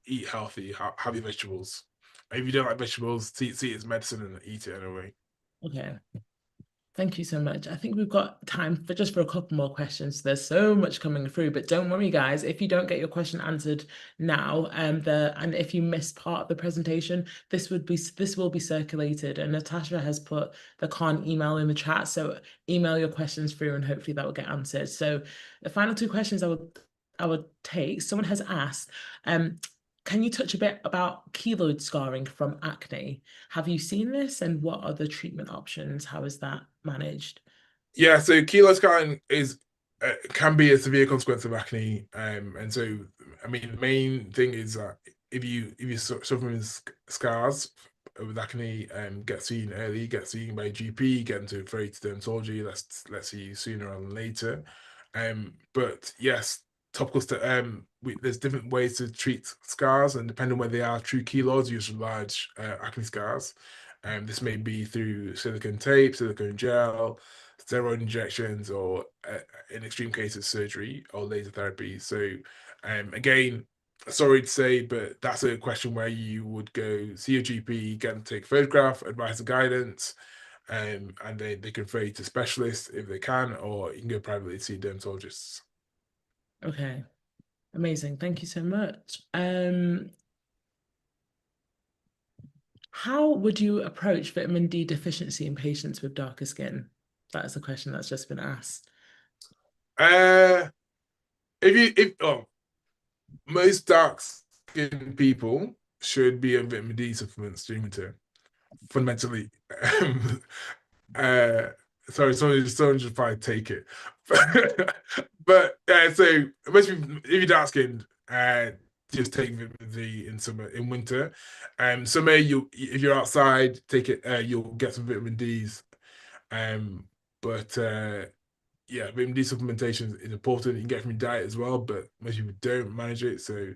eat healthy, have your vegetables. If you don't like vegetables, see it as medicine and eat it anyway. Okay. Thank you so much. I think we've got time for just for a couple more questions. There's so much coming through, but don't worry, guys. If you don't get your question answered now, and if you missed part of the presentation, this will be circulated. And Natasha has put the con email in the chat, so email your questions through, and hopefully that will get answered. So the final two questions I would take. Someone has asked, can you touch a bit about keloid scarring from acne? Have you seen this and what are the treatment options? How is that managed? Yeah, so keloid scarring is can be a severe consequence of acne, and so I mean the main thing is that if you suffer from scars with acne, get seen early, get seen by a GP, get into referred to dermatology. Let's see you sooner rather than later. But yes, there's different ways to treat scars, and depending on where they are, true keloids, usually large acne scars. This may be through silicone tape, silicone gel, steroid injections, or in extreme cases, surgery or laser therapy. So, again, sorry to say, but that's a question where you would go see your GP, get them to take a photograph, advice and guidance, and they can refer you to specialists if they can, or you can go privately to see dermatologists. Okay, amazing. Thank you so much. How would you approach vitamin D deficiency in patients with darker skin? That is a question that's just been asked. Uh, if most dark skinned people should be on vitamin D supplements during winter, fundamentally. Uh, sorry, someone just probably take it. But so most people, if you're dark skinned, just take vitamin D in summer, in winter. Summer, you if you're outside, take it. You'll get some vitamin D's. Um, but yeah, vitamin D supplementation is important. You can get it from your diet as well, but most people don't manage it. So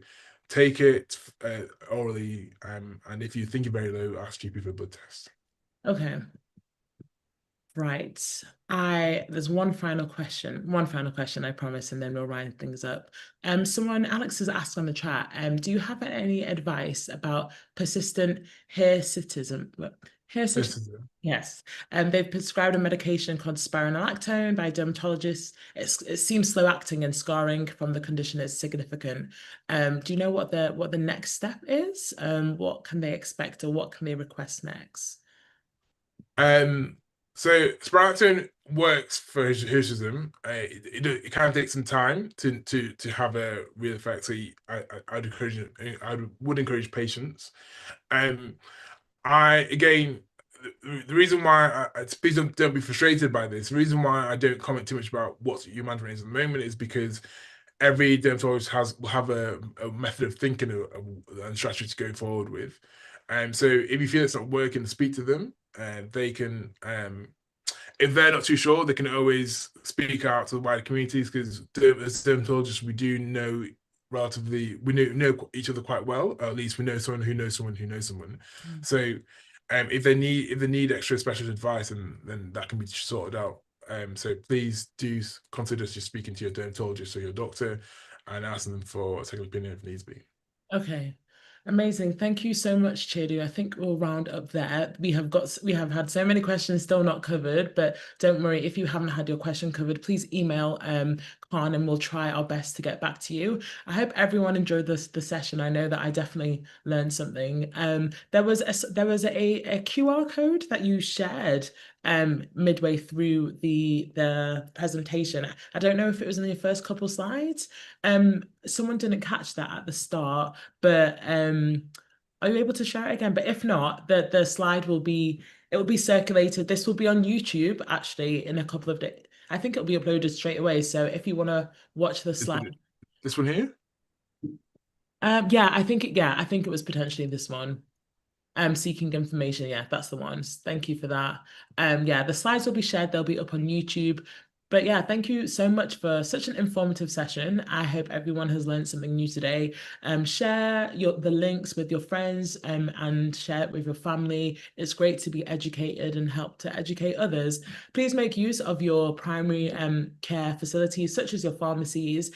take it orally. And if you think you're very low, ask GP for a blood test. Okay. Right. There's one final question, I promise, and then we'll round things up. Alex has asked on the chat, do you have any advice about persistent hirsutism? Hirsutism? This is Yes. They've prescribed a medication called spironolactone by dermatologists. It seems slow acting and scarring from the condition is significant. Do you know what the next step is? What can they expect or what can they request next? Um, so Sprout works for Hirschism. It can take some time to have a real effect. So I'd would encourage patience. Um, I again, the reason why please don't be frustrated by this. The reason why I don't comment too much about what your management is at the moment is because every dermatologist will have a method of thinking and strategy to go forward with. So if you feel it's not working, speak to them, and they can. If they're not too sure, they can always speak out to the wider communities because as dermatologists, we do know we know each other quite well, or at least we know someone who knows someone who knows someone. Mm. So, if they need extra special advice, and then that can be sorted out. So please do consider just speaking to your dermatologist or your doctor and asking them for a second opinion if needs be. Okay. Amazing. Thank you so much, Chiedu. I think we'll round up there. We have had so many questions still not covered, but don't worry, if you haven't had your question covered, please email Khan and we'll try our best to get back to you. I hope everyone enjoyed the session. I know that I definitely learned something. There was a QR code that you shared midway through the presentation. I don't know if it was in the first couple slides. Someone didn't catch that at the start, but are you able to share it again? But if not, the slide will be circulated. This will be on YouTube actually in a couple of days. I think it'll be uploaded straight away. So if you want to watch the This one, slide, this one here. yeah, I think it was potentially this one. Seeking information. Yeah, that's the ones. Thank you for that. Yeah, the slides will be shared. They'll be up on YouTube. But yeah, thank you so much for such an informative session. I hope everyone has learned something new today. Share the links with your friends and share it with your family. It's great to be educated and help to educate others. Please make use of your primary care facilities, such as your pharmacies.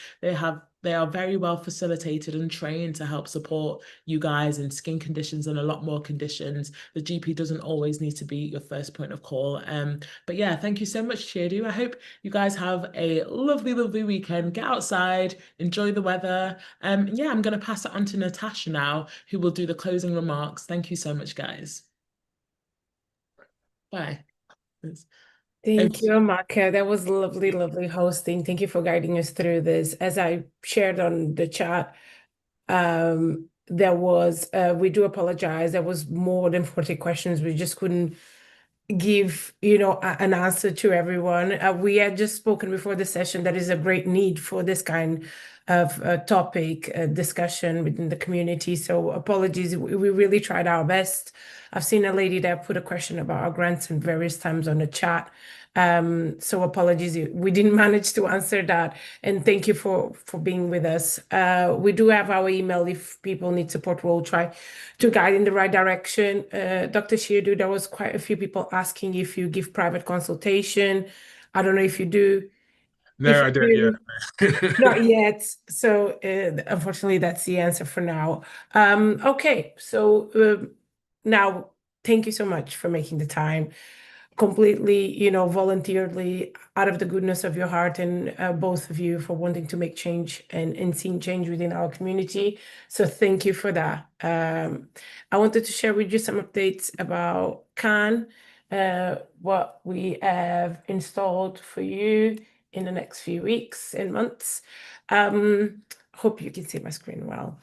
They are very well facilitated and trained to help support you guys in skin conditions and a lot more conditions. The GP doesn't always need to be your first point of call. But yeah, thank you so much, Chiedu. I hope you guys have a lovely, lovely weekend. Get outside, enjoy the weather. Yeah, I'm going to pass it on to Natasha now, who will do the closing remarks. Thank you so much, guys. Bye. Thank you, Amaka. That was lovely, lovely hosting. Thank you for guiding us through this. As I shared on the chat, we do apologize. There was more than 40 questions. We just couldn't give, an answer to everyone. We had just spoken before the session that is a great need for this kind of topic discussion within the community. So apologies, we really tried our best. I've seen a lady that put a question about our grants and various times on the chat. So apologies, we didn't manage to answer that. And thank you for being with us. We do have our email if people need support. We'll try to guide in the right direction. Dr. Chiedu, there was quite a few people asking if you give private consultation. I don't know if you do. No, I don't yet. Not yet. So unfortunately, that's the answer for now. Okay, so now thank you so much for making the time completely, voluntarily out of the goodness of your heart, and both of you for wanting to make change and seeing change within our community. So thank you for that. I wanted to share with you some updates about Khan, what we have installed for you in the next few weeks and months. Hope you can see my screen well.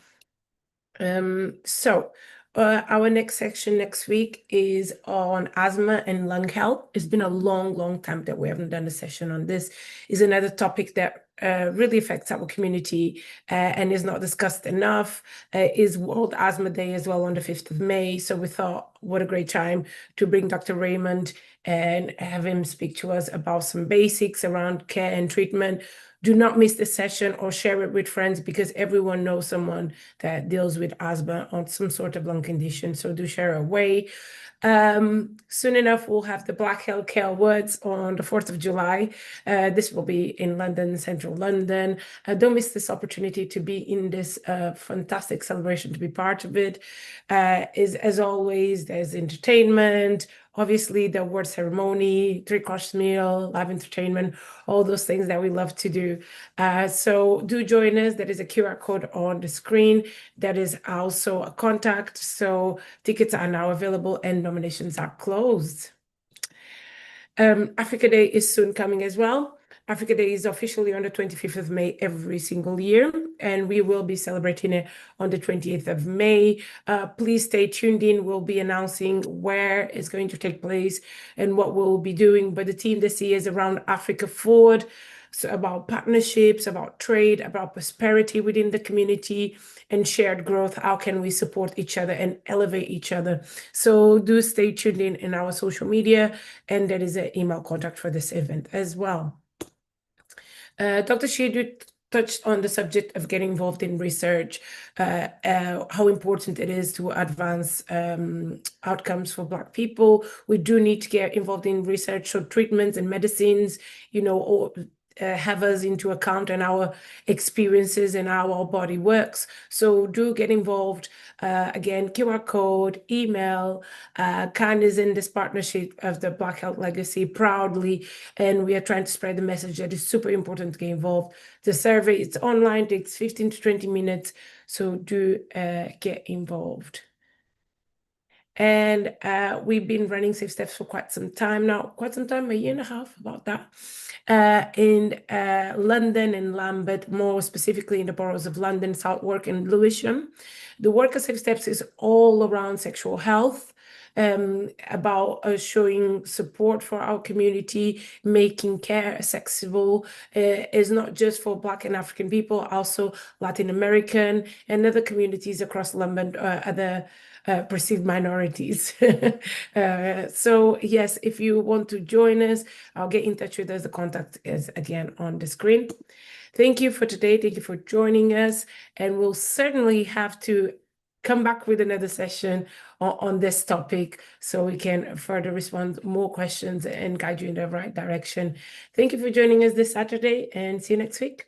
Our next section next week is on asthma and lung health. It's been a long time that we haven't done a session on this. Is another topic that really affects our community and is not discussed enough. Is World Asthma Day as well on the 5th of May. So we thought, what a great time to bring Dr. Raymond and have him speak to us about some basics around care and treatment. Do not miss the session or share it with friends, because everyone knows someone that deals with asthma or some sort of lung condition. So do share away. Soon enough, we'll have the Black Healthcare Awards on the 4th of July. This will be in London, central London. Don't miss this opportunity to be in this fantastic celebration, to be part of it. As always, there's entertainment, obviously the award ceremony, 3-course meal, live entertainment, all those things that we love to do. So do join us. There is a QR code on the screen. That is also a contact. So tickets are now available and nominations are closed. Africa Day is soon coming as well. Africa Day is officially on the 25th of May every single year, and we will be celebrating it on the 28th of May. Please stay tuned in. We'll be announcing where it's going to take place and what we'll be doing. But the theme this year is around Africa Forward. So about partnerships, about trade, about prosperity within the community and shared growth. How can we support each other and elevate each other? So do stay tuned in our social media, and there is an email contact for this event as well. Dr. Chiedu touched on the subject of getting involved in research, how important it is to advance outcomes for Black people. We do need to get involved in research on treatments and medicines, or have us into account and our experiences and how our body works. So do get involved. Again, QR code, email. Khan is in this partnership of the Black Health Legacy proudly, and we are trying to spread the message that it's super important to get involved. The survey, it's online, takes 15 to 20 minutes, so do get involved. And we've been running Safe Steps for quite some time now, a year and a half, about that. In London and Lambeth, more specifically in the boroughs of London, Southwark and Lewisham. The work of Safe Steps is all around sexual health, about showing support for our community, making care accessible. Is not just for Black and African people, also Latin American and other communities across London, other perceived minorities. So yes, if you want to join us, I'll get in touch with us. The contact is again on the screen. Thank you for today. Thank you for joining us. And we'll certainly have to come back with another session on this topic so we can further respond more questions and guide you in the right direction. Thank you for joining us this Saturday, and see you next week.